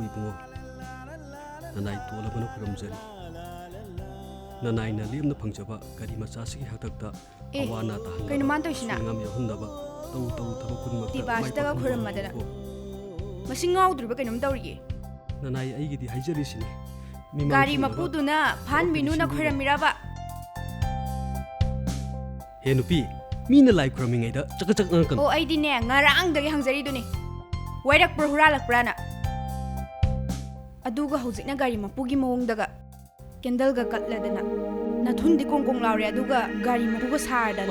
ibungo nanai tolabana khuramjari nanai na lemna phangjaba gari macha sigi hatakta awana ta hanga kaino man toisina ngam yahundaba tau thaba kunma tibasdaga khuram madana masing ngawdruba kainom tawriye nanai aigidi haijari sini gari mapuduna phan minuna khuramiraba he nupi mina lai khuramingai da chak ngkan o aidine ngarang dagi hangjari duni wairak prohuralak prana aduga hojikna gari mapugi mawongdaga kendal ga katladana na thundi kongkong laure aduga gari mapuga sarda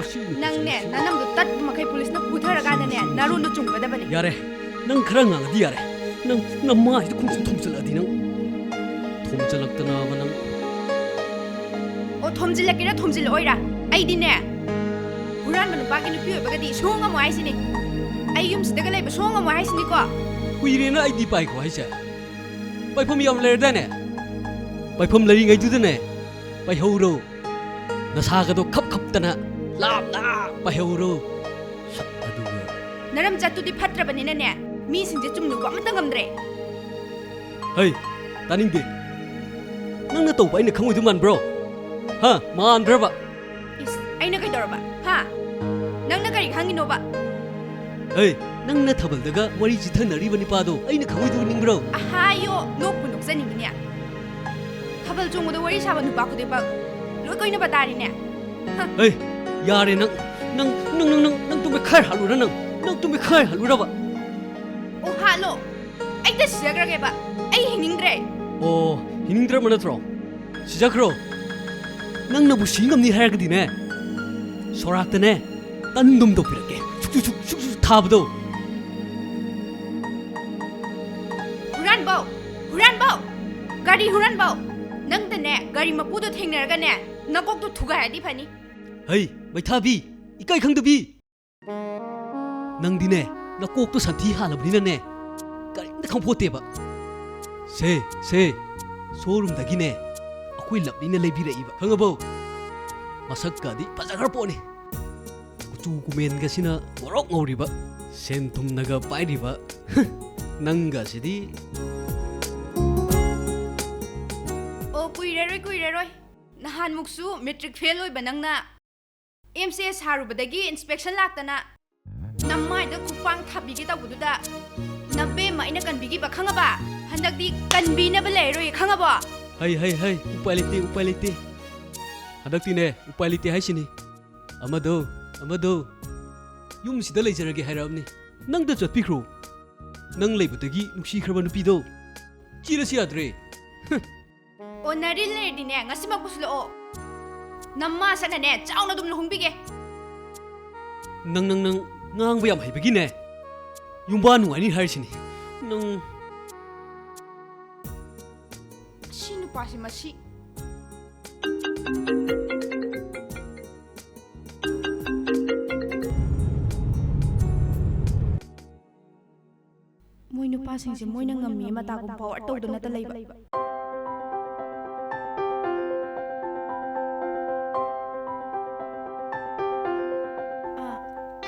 nangne nanamdu tat makai police na puthara ga ne narundo chunggadabani yare nang khara ngadi yare nang namma hi khumchum thumchaladi nang thumchalaktana manang o thomjilakira thomjil oira aidine huran manu pagi nupi obagadi songa mo aisini ayum sidaga laiba songa mo aisini ko kuirena id pai ko haisa pai phom yam ler ne pai phom lari ngai du ne pai horo nasa ga do khap tana lap la pai horo aduga naram jatudi phatrabani ne mi sinje chumnu ko amta ngamdre hey taning de nang na to pai na khangoi du man bro ha man draba is aina kai dorba ha nang na kari khangino ba hey nang na thabal daga wari jithanari bani pa do aina khangoi du ning bro ahayo nokpu noksani ne thabal chungmu do wari saba nu ba khode ba loi koina batari ne hey yare nang tumbe khai halura nang tumbe khai halura ba o halo ai ta siagrage ba ai hingingdre o hingingdre manatro sijakro nang na bu singam ni hairagdi ne sorakta ne tandum do pirake chuk thabdo huran bau gari huran bau nang da ne gari mapu do thengnaraga ne nakok do thuga adi phani hey bai thabi ikai khangdabi nang di ne nakok to santhi halabni na ne gari na khangphote ba se showroom dagi ne akoi lapni na lebi rei ba khangabo masak ka di pajagar po ne kuchu kumen ga sina morok ngori ba sen thum naga pai ri ba nang ga sidi o kuireroi nahan muksu metric fail oi banangna MCS harubadagi inspection laktana namai da kupang thabigi ta bududa nabe maina kanbigi ba khangaba handakdi kanbi na ba leiroi khangaba hai upai lite hadakti ne upai lite hai sini amado yum sida leijarage hairabni nang da chatpikro nang leibadagi nuksi khraba nupi do chirasi adre o naril lerdi ne ngasima puslo o namma sana ne chauna dum lohungbige nang ngang bayam haibagi ne yumba nuai ni harsini nang sinu pasi masi moi nupa singse moina ngammi mata gum power tawduna ta leiba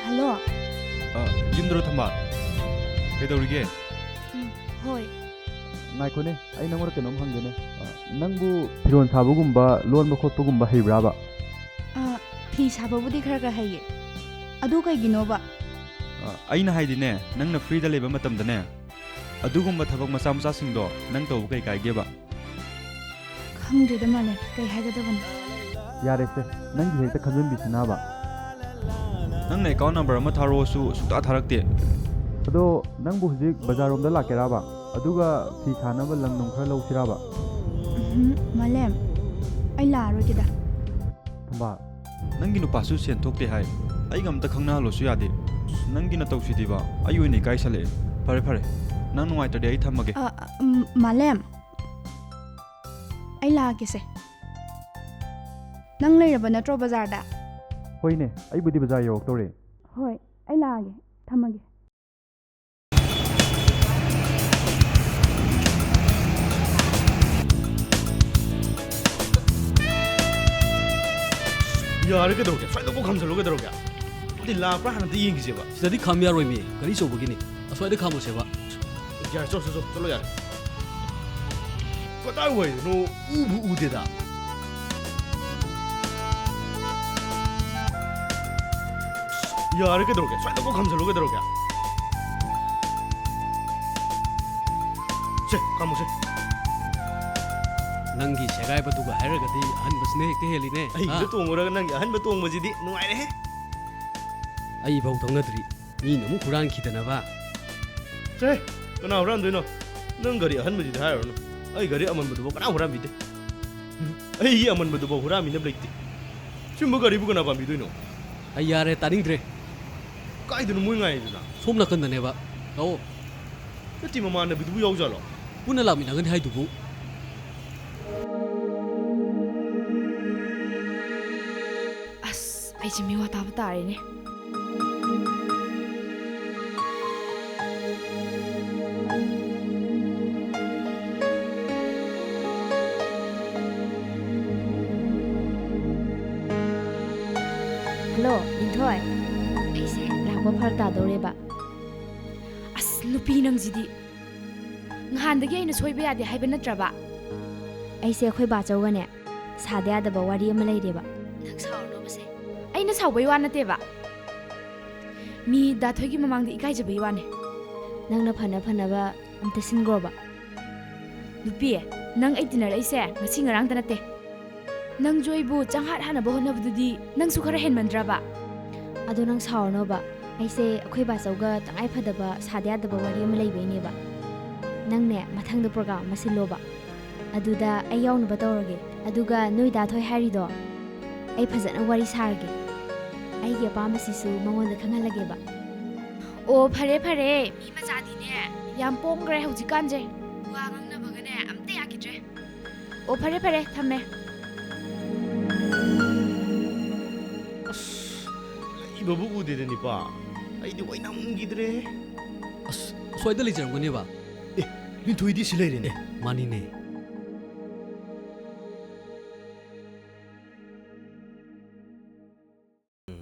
hello Yundro thamba kedaurige hoi naikone ai nangor kenom hangene nangbu firon sabugumba lon khotpugumba heibraba fi sababudi khara haye adu kai ginoba aina haidine nangna free da leba matamdane adugumba thabak macha singdo nang to kai kai geba khangde da mane kai haga da ban yare se nangi hekta khajun bisinaba nangna account number ama tharo su sukta tharakte ado nangbu hujik bazarom da lakeraba aduga fi thanaba langnum khara lausiraba malem ai la ro kida thamba nangi nu pasu sen thokte hai ai gamta khangna lo su yade nangi na tawsidi ba ayu ni kai sale pare nang nuai tade ai thamage malem ai la ke se nang leiraba natro bazar da hoine ai budi bazar yok tore hoi ai la ge thamage यार के दोगे फायदा को खामसे लोगे दोगे दी लापरा हनते यिंगिसे बा sidadi kham yaroi mi gari chobugini aswai da khamo se ba यार चलो यार ꯀꯗꯥꯏꯋꯥꯏꯗꯅꯣ ꯎꯕꯨ ꯎꯗꯦꯗ ꯌꯥꯔꯦ ꯀꯩꯗꯧꯔꯒꯦ ꯁ꯭ꯋꯥꯏꯗ ꯀꯣꯛ ꯈꯝꯖꯜꯂꯣ ꯀꯩꯗꯧꯔꯒꯦ ꯁꯦ ꯈꯝꯃꯨꯁꯦ ꯅꯪꯒꯤ ꯁꯦꯒꯥꯏꯕꯗꯨꯒ ꯍꯥꯏꯔꯒꯗꯤ ꯑꯍꯟꯕꯁꯤꯅ ꯍꯦꯛꯇ ꯍꯦꯜꯂꯤꯅꯦ ꯑꯩꯒꯤꯗ ꯇꯣꯡꯉꯨꯔꯒ ꯅꯪꯒꯤ ꯑꯍꯟꯕ ꯇꯣꯡꯕꯁꯤꯗꯤ ꯅꯨꯡꯉꯥꯏꯔꯦꯍꯦ ꯑꯩꯐꯥꯎ ꯊꯧꯅꯗ꯭ꯔꯤ ꯃꯤꯅ ꯑꯃꯨꯛ ꯍꯨꯔꯥꯟꯈꯤꯗꯅꯕ ꯁꯦ ꯀꯅꯥ ꯍꯨꯔꯥꯟꯗꯣꯏꯅꯣ ꯅꯪ ꯒꯥꯔꯤ ꯑꯍꯟꯕꯁꯤꯗꯤ ꯍꯥꯏꯔꯨꯔꯅꯨ ꯑꯩ ꯒꯥꯔꯤ ꯑꯃꯟꯕꯗꯨꯐꯥꯎ ꯀꯅꯥ ꯍꯨꯔꯥꯟꯕꯤꯗꯦ ꯑꯩꯒꯤ ꯑꯃꯟꯕꯗꯨꯐꯥꯎ ꯍꯨꯔꯥꯟꯕꯤꯅꯕ ꯂꯩꯇꯦ ꯁꯤꯒꯨꯝꯕ ꯒꯥꯔꯤꯕꯨ ꯀꯅꯥ ꯄꯥꯝꯕꯤꯗꯣꯏꯅꯣ ꯑꯩ ꯌꯥꯔꯦ ꯇꯥꯅꯤꯡꯗ꯭ꯔꯦ ꯀꯥꯏꯗꯅꯣ ꯃꯣꯏ ꯉꯥꯏꯗꯨꯅ ꯁꯣꯝ ꯅꯥꯀꯟꯗꯅꯦꯕ ꯂꯥꯛꯑꯣ ꯅꯠꯇꯦ ꯃꯃꯥꯟꯅꯕꯤꯗꯨꯕꯨ ꯌꯥꯎꯖꯥꯠꯂꯣ ꯄꯨꯟꯅ ꯂꯥꯛꯃꯤꯟꯅꯒꯅꯤ ꯍꯥꯏꯗꯨꯕꯨ ꯑꯁ ꯑꯩꯁꯦ ꯃꯤꯋꯥ ꯇꯥꯕ ꯇꯥꯔꯦꯅꯦ ꯍꯜꯂꯣ ꯂꯤꯟꯊꯣꯏ ꯑꯩꯁꯦ ꯂꯥꯛꯄ ꯐꯔꯛ ꯇꯥꯗꯧꯔꯦꯕ ꯑꯁ ꯅꯨꯄꯤ ꯅꯪꯁꯤꯗꯤ ꯅꯍꯥꯟꯗꯒꯤ ꯑꯩꯅ ꯁꯣꯏꯕ ꯌꯥꯗꯦ ꯍꯥꯏꯕ ꯅꯠꯇ꯭ꯔꯕ ꯑꯩꯁꯦ ꯑꯩꯈꯣꯏ ꯕꯥꯆꯧꯒꯅꯦ ꯁꯥꯗ ꯌꯥꯗꯕ ꯋꯥꯔꯤ ꯑꯃ ꯂꯩꯔꯦꯕ ꯅꯪ ꯁꯥꯎꯔꯅꯣꯕꯁꯦ ꯑꯩꯅ ꯁꯥꯎꯕꯩ ꯋꯥ ꯅꯠꯇꯦꯕ ꯃꯤ ꯗꯥꯊꯣꯏꯒꯤ ꯃꯃꯥꯡꯗ ꯏꯀꯥꯏꯖꯕꯩ ꯋꯥꯅꯦ ꯅꯪꯅ ꯐꯅꯕ ꯑꯝꯇ ꯁꯤꯟꯈ꯭ꯔꯣꯕ ꯅꯨꯄꯤ ꯅꯪ ꯑꯩ ꯇꯤꯟꯅꯔꯛꯏꯁꯦ ꯉꯁꯤ ꯉꯔꯥꯡꯇ ꯅꯠꯇꯦ ꯅꯪꯁꯨ ꯑꯩꯕꯨ ꯆꯪꯍꯥꯠ ꯍꯥꯟꯅꯕ ꯍꯣꯠꯅꯕꯗꯨꯗꯤ ꯅꯪꯁꯨ ꯈꯔ ꯍꯦꯟꯃꯟꯗ꯭ꯔꯕ ꯑꯗꯣ ꯅꯪ ꯁꯥꯎꯔꯅꯣꯕ ꯑꯩꯁꯦ ꯑꯩꯈꯣꯏ ꯕꯥꯆꯧꯒ ꯇꯉꯥꯏ ꯐꯗꯕ ꯁꯥꯗ ꯌꯥꯗꯕ ꯋꯥꯔꯤ ꯑꯃ ꯂꯩꯕꯩꯅꯦꯕ ꯅꯪꯅꯦ ꯃꯊꯪꯗ ꯄ꯭ꯔꯣꯒ꯭ꯔꯥꯝ ꯑꯃ ꯁꯤꯜꯂꯣꯕ ꯑꯗꯨꯗ ꯑꯩ ꯌꯥꯎꯅꯕ ꯇꯧꯔꯒꯦ ꯑꯗꯨꯒ ꯅꯣꯏ ꯗꯥꯊꯣꯏ ꯍꯥꯏꯔꯤꯗꯣ ꯑꯩ ꯐꯖꯅ ꯋꯥꯔꯤ ꯁꯥꯔꯒꯦ ꯑꯩꯒꯤ ꯑꯄꯥꯝꯕꯁꯤꯁꯨ ꯃꯉꯣꯟꯗ ꯈꯪꯍꯜꯂꯒꯦꯕ ꯑꯣ ꯐꯔꯦ ꯐꯔꯦ ꯃꯤ ꯃꯆꯥꯗꯤꯅꯦ ꯌꯥꯝ ꯄꯣꯡꯈ꯭ꯔꯦ ꯍꯧꯖꯤꯛꯀꯥꯟꯁꯦ ꯋꯥ ꯉꯥꯡꯅꯕꯒꯅꯦ ꯑꯝꯇ ꯌꯥꯈꯤꯗ꯭ꯔꯦ ꯑꯣ ꯐꯔꯦ ꯐꯔꯦ ꯊꯝꯃꯦ ꯂꯩꯕꯕꯨ ꯎꯗꯦꯗ ꯅꯤꯄꯥ ꯑꯩꯗꯤ ꯑꯣꯏꯅꯝꯈꯤꯗ꯭ꯔꯦ ꯑꯁ ꯑꯁ꯭ꯋꯥꯏꯗ ꯂꯩꯖꯔꯝꯒꯅꯦꯕ ꯑꯦ ꯂꯤꯟꯊꯣꯏꯗꯤ ꯁꯤ ꯂꯩꯔꯦꯅꯦ ꯃꯥꯅꯤꯅꯦ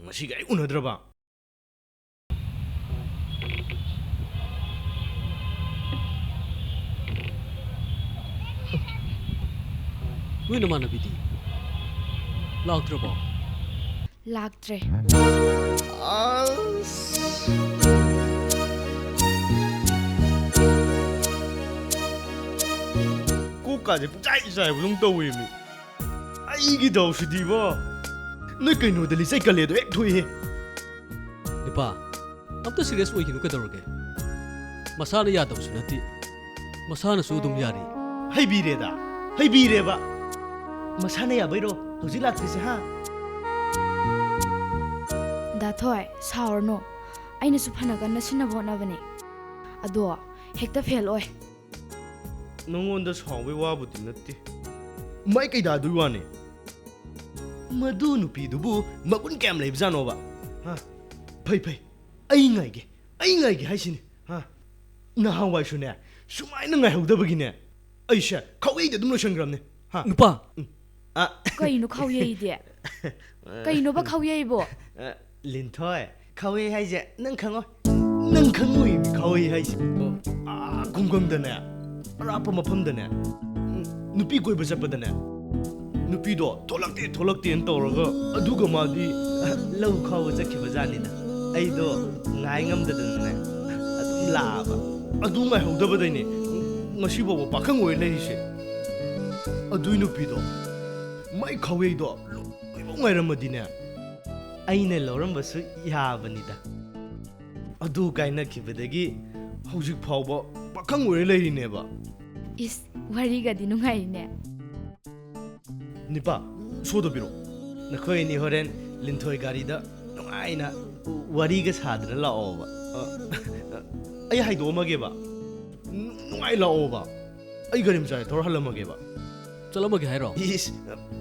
ꯉꯁꯤꯒ ꯑꯩ ꯎꯅꯗ꯭ꯔꯕ ꯅꯣꯏ ꯅꯃꯥꯟꯅꯕꯤꯗꯤ ꯂꯥꯛꯇ꯭ꯔꯕꯣ ꯂꯥꯛꯇ꯭ꯔꯦ ꯀꯣꯛꯀꯥꯁꯦ ꯄꯨꯡꯆꯥꯏ ꯆꯥꯏꯕꯗꯧ ꯇꯧꯋꯦ ꯃꯤ ꯑꯩꯒꯤ ꯗꯥꯎꯁꯤꯗꯤꯕꯣ ꯅꯣꯏ ꯀꯩꯅꯣꯗ ꯂꯤꯆꯩ ꯀꯜꯂꯦꯗꯣ ꯍꯦꯛ ꯊꯣꯛꯏꯍꯦ ꯅꯤꯄꯥ ꯑꯝꯇ ꯁꯤꯔꯤꯌꯁ ꯑꯣꯏꯈꯤꯅꯨ ꯀꯩꯗꯧꯔꯒꯦ ꯃꯁꯥꯅ ꯌꯥꯗꯕꯁꯨ ꯅꯠꯇꯦ ꯃꯁꯥꯅꯁꯨ ꯑꯗꯨꯝ ꯌꯥꯔꯤ ꯍꯩꯕꯤꯔꯦꯕ ꯃꯁꯥꯅ ꯌꯥꯕꯩꯔꯣ ꯍꯧꯖꯤꯛ ꯂꯥꯛꯇ꯭ꯔꯤꯁꯦ ꯍꯥ ꯗꯥꯊꯣꯏ ꯁꯥꯎꯔꯅꯨ ꯑꯩꯅꯁꯨ ꯐꯅ ꯀꯟꯅ ꯁꯤꯟꯅꯕ ꯍꯣꯠꯅꯕꯅꯦ ꯑꯗꯣ ꯍꯦꯛꯇ ꯐꯦꯜ ꯑꯣꯏ ꯅꯉꯣꯟꯗ ꯁꯥꯎꯕꯩ ꯋꯥꯕꯨꯗꯤ ꯅꯠꯇꯦ ꯃꯥꯏ ꯀꯩꯗꯥꯗꯣꯏ ꯋꯥꯅꯦ ꯃꯗꯨ ꯅꯨꯄꯤꯗꯨꯕꯨ ꯃꯒꯨꯟ ꯀꯌꯥꯝ ꯂꯩꯕꯖꯥꯠꯅꯣꯕ ꯍꯥ ꯐꯩ ꯑꯩ ꯉꯥꯏꯒꯦ ꯍꯥꯏꯁꯤꯅꯤ ꯍꯥ ꯅꯍꯥꯟꯋꯥꯏꯁꯨꯅꯦ ꯁꯨꯃꯥꯏꯅ ꯉꯥꯏꯍꯧꯗꯕꯒꯤꯅꯦ ꯑꯩꯁꯦ ꯈꯥꯎꯌꯩꯗ ꯑꯗꯨꯝ ꯂꯣꯏꯁꯟꯈ꯭ꯔꯕꯅꯦ ꯍꯥ ꯅꯨꯄꯥ ꯀꯩꯅꯣ ꯈꯥꯎꯌꯩꯗꯤ ꯀꯩꯅꯣꯕ ꯈꯥꯎꯌꯩꯕꯣ ꯂꯤꯟꯊꯣꯏ ꯈꯥꯎꯌꯩ ꯍꯥꯏꯁꯦ ꯅꯪ ꯈꯪꯉꯣꯏ ꯅꯪ ꯈꯪꯉꯣꯏ ꯈꯥꯎꯌꯩ ꯍꯥꯏꯁꯦ ꯈꯨꯡꯒꯪꯗꯅꯦ ꯑꯔꯥꯞꯄ ꯃꯐꯝꯗꯅꯦ ꯅꯨꯄꯤ ꯀꯣꯏꯕ ꯆꯠꯄꯗꯅꯦ ꯅꯨꯄꯤꯗꯣ ꯊꯣꯛꯂꯛꯇꯦꯅ ꯇꯧꯔꯒ ꯑꯗꯨꯒ ꯃꯥꯗꯤ ꯂꯧ ꯈꯥꯎꯕ ꯆꯠꯈꯤꯕꯖꯥꯠꯅꯤꯗ ꯑꯩꯗꯣ ꯉꯥꯏ ꯉꯝꯗꯗꯅꯅꯦ ꯑꯗꯨꯝ ꯂꯥꯛꯑꯕ ꯑꯗꯨ ꯉꯥꯏꯍꯧꯗꯕꯗꯩꯅꯦ ꯉꯁꯤꯐꯥꯎꯕ ꯄꯥꯈꯪ ꯑꯣꯏꯔ ꯂꯩꯔꯤꯁꯦ ꯑꯗꯨꯏ ꯅꯨꯄꯤꯗꯣ ꯃꯥꯏ ꯈꯥꯎꯌꯩꯗꯣ ꯂꯣꯏꯐꯥꯎ ꯉꯥꯏꯔꯝꯃꯗꯤꯅꯦ ꯑꯩꯅ ꯂꯧꯔꯝꯕꯁꯨ ꯌꯥꯕꯅꯤꯗ ꯑꯗꯨ ꯀꯥꯏꯅꯈꯤꯕꯗꯒꯤ ꯍꯧꯖꯤꯛ ꯐꯥꯎꯕ ꯄꯥꯈꯪ ꯑꯣꯏꯔ ꯂꯩꯔꯤꯅꯦꯕ ꯏꯁ ꯋꯥꯔꯤꯒꯗꯤ ꯅꯨꯡꯉꯥꯏꯔꯤꯅꯦ ꯅꯤꯄꯥ ꯁꯣꯗꯕꯤꯔꯣ ꯅꯈꯣꯏ ꯑꯅꯤ ꯍꯣꯔꯦꯟ ꯂꯤꯟꯊꯣꯏ ꯒꯥꯔꯤꯗ ꯅꯨꯡꯉꯥꯏꯅ ꯋꯥꯔꯤꯒ ꯁꯥꯗꯅ ꯂꯥꯛꯑꯣꯕ ꯑꯩ ꯍꯥꯏꯗꯣꯛꯑꯝꯃꯒꯦꯕ ꯅꯨꯡꯉꯥꯏ ꯂꯥꯛꯑꯣꯕ ꯑꯩ ꯒꯥꯔꯤ ꯃꯆꯥ ꯊꯧꯔ ꯍꯜꯂꯝꯃꯒꯦꯕ ꯆꯠꯂꯝꯃꯒꯦ ꯍꯥꯏꯔꯣ ꯏꯁ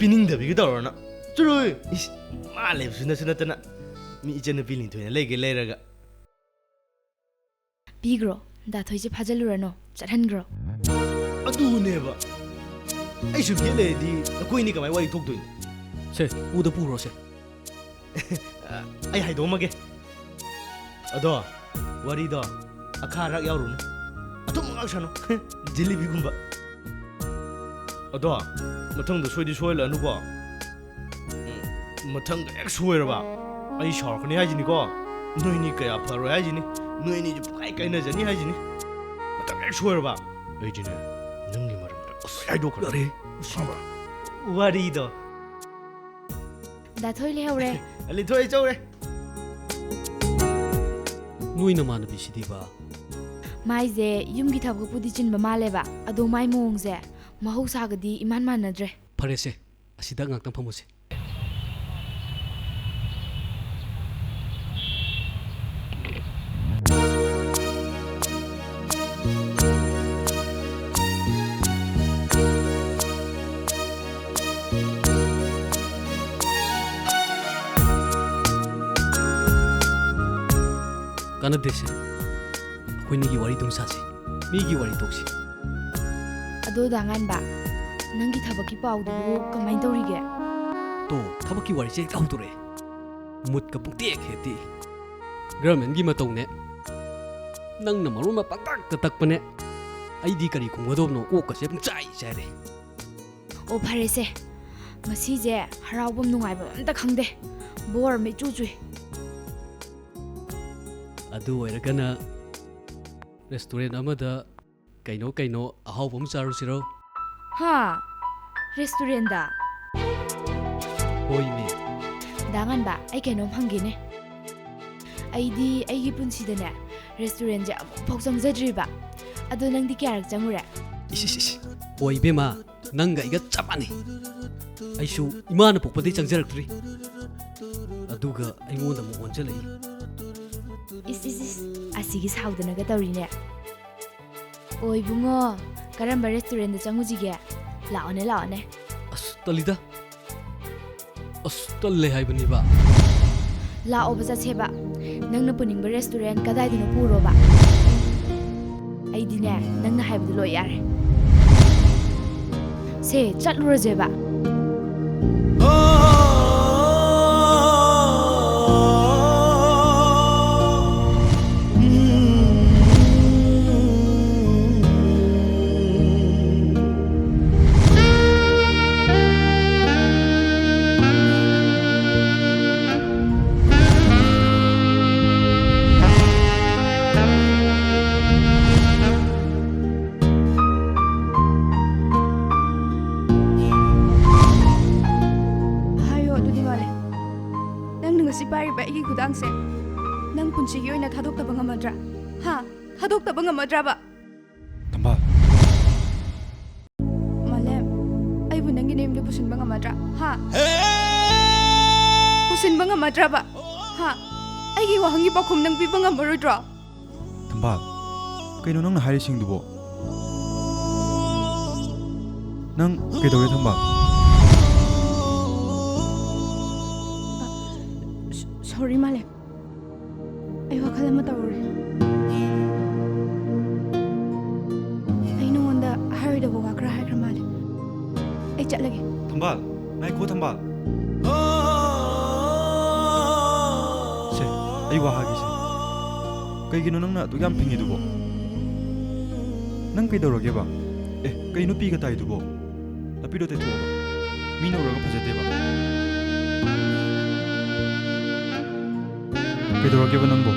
ꯄꯤꯅꯤꯡꯗꯕꯤꯒ ꯇꯧꯔꯅ ꯆꯠꯂꯣꯏ ꯏꯁ ꯃꯥ ꯂꯩꯕꯁꯨ ꯅꯠꯇꯅ ꯃꯤ ꯏꯆꯟꯅꯨꯄꯤ ꯂꯤꯟꯊꯣꯏꯅ ꯂꯩꯔꯒ ꯄꯤꯈ꯭ꯔో ꯗꯥꯊꯣꯏꯁꯦ ꯐꯥꯖꯤꯜꯂꯨꯔꯅꯣ ꯆꯠꯍꯟꯈ꯭ꯔꯣ ꯑꯗꯨꯅꯦꯕ ꯑꯩꯁꯨ ꯒꯦꯠ ꯂꯩꯔꯗꯤ ꯑꯩꯈꯣꯏꯅꯤ ꯀꯃꯥꯏ ꯋꯥꯔꯤ ꯊꯣꯛꯇꯣꯏꯅꯣ ꯁꯦ ꯄꯨꯗ ꯄꯨꯔꯣꯁꯦ ꯑꯩ ꯍꯥꯏꯗꯣꯛꯑꯝꯃꯒꯦ ꯑꯗꯣ ꯋꯥꯔꯤꯗꯣ ꯑꯈꯥ ꯑꯔꯥꯛ ꯌꯥꯎꯔꯨꯅꯨ ꯑꯊꯨꯝ ꯉꯥꯛ ꯁꯥꯅꯨ ꯖꯤꯂꯤꯕꯤꯒꯨꯝꯕ ꯑꯗꯣ ꯃꯊꯪꯗ ꯁꯣꯏꯗꯤ ꯁꯣꯏꯍꯜꯂꯅꯨꯀꯣ ꯃꯊꯪꯗ ꯍꯦꯛ ꯁꯣꯏꯔꯕ ꯑꯩ ꯁꯥꯎꯔꯛꯀꯅꯤ ꯍꯥꯏꯁꯤꯅꯤꯀꯣ ꯅꯣꯏꯅꯤ ꯀꯌꯥ ꯐꯔꯣꯏ ꯍꯥꯏꯁꯤꯅꯤ ꯅꯣꯏꯅꯤꯁꯨ ꯄꯨꯀꯥꯏ ꯀꯥꯏꯅꯖꯅꯤ ꯍꯥꯏꯁꯤꯅꯤ ꯃꯊꯪ ꯍꯦꯛ ꯁꯣꯏꯔꯕ ꯑꯩꯗꯤꯅꯦ ꯅꯪꯒꯤ ꯃꯔꯝꯗ ꯍꯥꯏꯗꯣꯛꯈ꯭ꯔꯦ ꯋꯥꯔꯤꯗꯣ ꯗꯥꯊꯣꯏ ꯂꯩꯍꯧꯔꯦ ꯂꯤꯊꯣꯏ ꯆꯧꯔꯦ ꯅꯣꯏ ꯅꯃꯥꯟꯅꯕꯤꯁꯤꯗꯤꯕ ꯃꯥꯏꯁꯦ ꯌꯨꯝꯒꯤ ꯊꯕꯛꯄꯨꯗꯤ ꯆꯤꯟꯕ ꯃꯥꯜꯂꯦꯕ ꯑꯗꯣ ꯃꯥꯏ ꯃꯑꯣꯡꯁꯦ ꯃꯍꯧꯁꯥꯒꯗꯤ ꯏꯃꯥꯟ ꯃꯥꯟꯅꯗ꯭ꯔꯦ ꯐꯔꯦꯁꯦ ꯑꯁꯤꯗ ꯉꯥꯛꯇꯪ ꯐꯝꯃꯨꯁꯦ ꯀꯥꯟꯅꯗꯦꯁꯦ ꯑꯩꯈꯣꯏꯅꯤꯒꯤ ꯋꯥꯔꯤ ꯑꯗꯨꯝ ꯁꯥꯁꯤ ꯃꯤꯒꯤ ꯋꯥꯔꯤ ꯇꯣꯛꯁꯤ ꯑꯗꯣ ꯗꯥꯉꯥꯟꯕ ꯅꯪꯒꯤ ꯊꯕꯛꯀꯤ ꯄꯥꯎꯗꯨꯕꯨ ꯀꯃꯥꯏꯅ ꯇꯧꯔꯤꯒꯦ ꯇꯣ ꯊꯕꯛꯀꯤ ꯋꯥꯔꯤꯁꯦ ꯍꯦꯛꯇ ꯍꯧꯗꯣꯔꯛꯑꯦ ꯃꯨꯠꯀ ꯄꯨꯡꯇꯦꯛ ꯍꯦꯛ ꯇꯦꯛꯏ ꯒꯔꯃꯦꯟꯒꯤ ꯃꯇꯧꯅꯦ ꯅꯪꯅ ꯃꯔꯣꯟ ꯑꯃ ꯄꯪꯇꯛꯇ ꯇꯛꯄꯅꯦ ꯑꯩꯗꯤ ꯀꯔꯤ ꯈꯨꯝꯒꯗꯧꯕꯅꯣ ꯀꯣꯛꯀꯁꯦ ꯄꯨꯡ ꯆꯥꯏꯔꯦ ꯑꯣ ꯐꯔꯦꯁꯦ ꯉꯁꯤꯁꯦ ꯍꯔꯥꯎꯕꯝ ꯅꯨꯡꯉꯥꯏꯕꯝ ꯑꯝꯇ ꯈꯪꯗꯦ ꯕꯣꯔ ꯑꯃ ꯏꯆꯨ ꯆꯨꯏ ꯑꯗꯨ ꯑꯣꯏꯔꯒꯅ ꯔꯦꯁꯇꯨꯔꯦꯟ ꯑꯃꯗ ꯀꯩꯅꯣ ꯑꯍꯥꯎꯕ ꯑꯃ ꯆꯥꯔꯨꯁꯤꯔꯣ ꯍꯥ ꯔꯦꯁꯇꯨꯔꯦꯟꯗ ꯍꯣꯏꯅꯦ ꯗꯥꯉꯥꯟꯕ ꯑꯩ ꯀꯩꯅꯣꯝ ꯍꯪꯒꯦꯅꯦ ꯑꯩꯗꯤ ꯑꯩꯒꯤ ꯄꯨꯟꯁꯤꯗꯅꯦ ꯔꯦꯁꯇꯨꯔꯦꯟꯁꯦ ꯑꯃꯨꯛꯐꯥꯎ ꯆꯪꯖꯗ꯭ꯔꯤꯕ ꯑꯗꯣ ꯅꯪꯗꯤ ꯀꯌꯥꯔꯛ ꯆꯪꯉꯨꯔꯦ ꯏꯁ ꯍꯣꯏ ꯏꯕꯦꯝꯃ ꯅꯪꯒ ꯑꯩꯒ ꯆꯞ ꯃꯥꯟꯅꯩ ꯑꯩꯁꯨ ꯏꯃꯥꯅ ꯄꯣꯛꯄꯗꯩ ꯆꯪꯖꯔꯛꯇ꯭ꯔꯤ ꯑꯗꯨꯒ ꯑꯩꯉꯣꯟꯗ ꯑꯃꯨꯛ ꯑꯣꯟꯁꯤꯜꯂꯛꯏ ꯏꯁ ꯑꯁꯤꯒꯤ ꯁꯥꯎꯗꯅꯒ ꯇꯧꯔꯤꯅꯦ ꯑꯣ ꯏꯕꯨꯡꯉꯣ ꯀꯔꯝꯕ ꯔꯦꯁꯇꯨꯔꯦꯟꯗ ꯆꯪꯉꯨꯁꯤꯒꯦ ꯂꯥꯛꯑꯣꯅꯦ ꯑꯁ ꯇꯜꯂꯤꯗ ꯑꯁ ꯇꯜꯂꯦ ꯍꯥꯏꯕꯅꯦꯕ ꯂꯥꯛꯑꯣꯕ ꯆꯠꯁꯦꯕ ꯅꯪꯅ ꯄꯨꯅꯤꯡꯕ ꯔꯦꯁꯇꯨꯔꯦꯟ ꯀꯗꯥꯏꯗꯅꯣ ꯄꯨꯔꯣꯕ ꯑꯩꯗꯤꯅꯦ ꯅꯪꯅ ꯍꯥꯏꯕꯗꯨ ꯂꯣꯏ ꯌꯥꯔꯦ ꯁꯦ ꯆꯠꯂꯨꯔꯁꯦꯕ ꯉꯁꯤ ꯄꯥꯏꯔꯤꯕ ꯑꯩꯒꯤ ꯈꯨꯗꯥꯡꯁꯦ ꯅꯪ ꯄꯨꯟꯁꯤꯒꯤ ꯑꯣꯏꯅ ꯊꯥꯗꯣꯛꯇꯕ ꯉꯝꯃꯗ꯭ꯔꯥ ꯊꯥꯗꯣꯛꯇꯕ ꯉꯝꯃꯗ꯭ꯔꯕ ꯊꯝꯕꯥꯜ ꯃꯥꯂꯦꯝ ꯑꯩꯕꯨ ꯅꯪꯒꯤ ꯅꯌꯨꯝꯗ ꯄꯨꯁꯤꯟꯕ ꯉꯝꯃꯗ꯭ꯔꯥ ꯄꯨꯁꯤꯟꯕ ꯉꯝꯃꯗ꯭ꯔꯕ ꯑꯩꯒꯤ ꯋꯥꯍꯪꯒꯤ ꯄꯥꯎꯈꯨꯝ ꯅꯪ ꯄꯤꯕ ꯉꯝꯃꯔꯣꯏꯗ꯭ꯔꯣ ꯊꯝꯕꯥꯜ ꯀꯩꯅꯣ ꯅꯪꯅ ꯍꯥꯏꯔꯤꯁꯤꯡꯗꯨꯕꯣ ꯅꯪ ꯀꯩꯗꯧꯔꯦ ꯊꯝꯕꯥꯜ ꯁꯣꯔꯤ ꯃꯥꯂꯦꯝ ꯑꯩ ꯋꯥꯈꯜ ꯑꯃ ꯇꯧꯔꯨꯔꯦ ꯑꯩ ꯅꯉꯣꯟꯗ ꯍꯥꯏꯔꯣꯏꯗꯕ ꯋꯥ ꯈꯔ ꯍꯥꯏꯈ꯭ꯔ ꯃꯥꯜꯂꯦ ꯑꯩ ꯆꯠꯂꯒꯦ ꯊꯝꯕꯥꯜ ꯉꯥꯏꯈꯣ ꯊꯝꯕꯥꯜ ꯁꯦ ꯑꯩ ꯋꯥ ꯍꯥꯏꯒꯦꯁꯦ ꯀꯩꯒꯤꯅꯣ ꯅꯪꯅ ꯑꯗꯨꯛ ꯌꯥꯝ ꯐꯤꯡꯉꯤꯗꯨꯕꯣ ꯅꯪ ꯀꯩꯗꯧꯔꯒꯦꯕ ꯀꯩ ꯅꯨꯄꯤꯒ ꯇꯥꯏꯗꯨꯕꯣ ꯅꯄꯤꯗꯣ ꯇꯩꯊꯣꯛꯑꯣꯕ ꯃꯤꯅ ꯎꯔꯒ ꯐꯖꯗꯦꯕ ꯀꯩꯗꯧꯔꯒꯦꯕ ꯅꯪꯕꯣ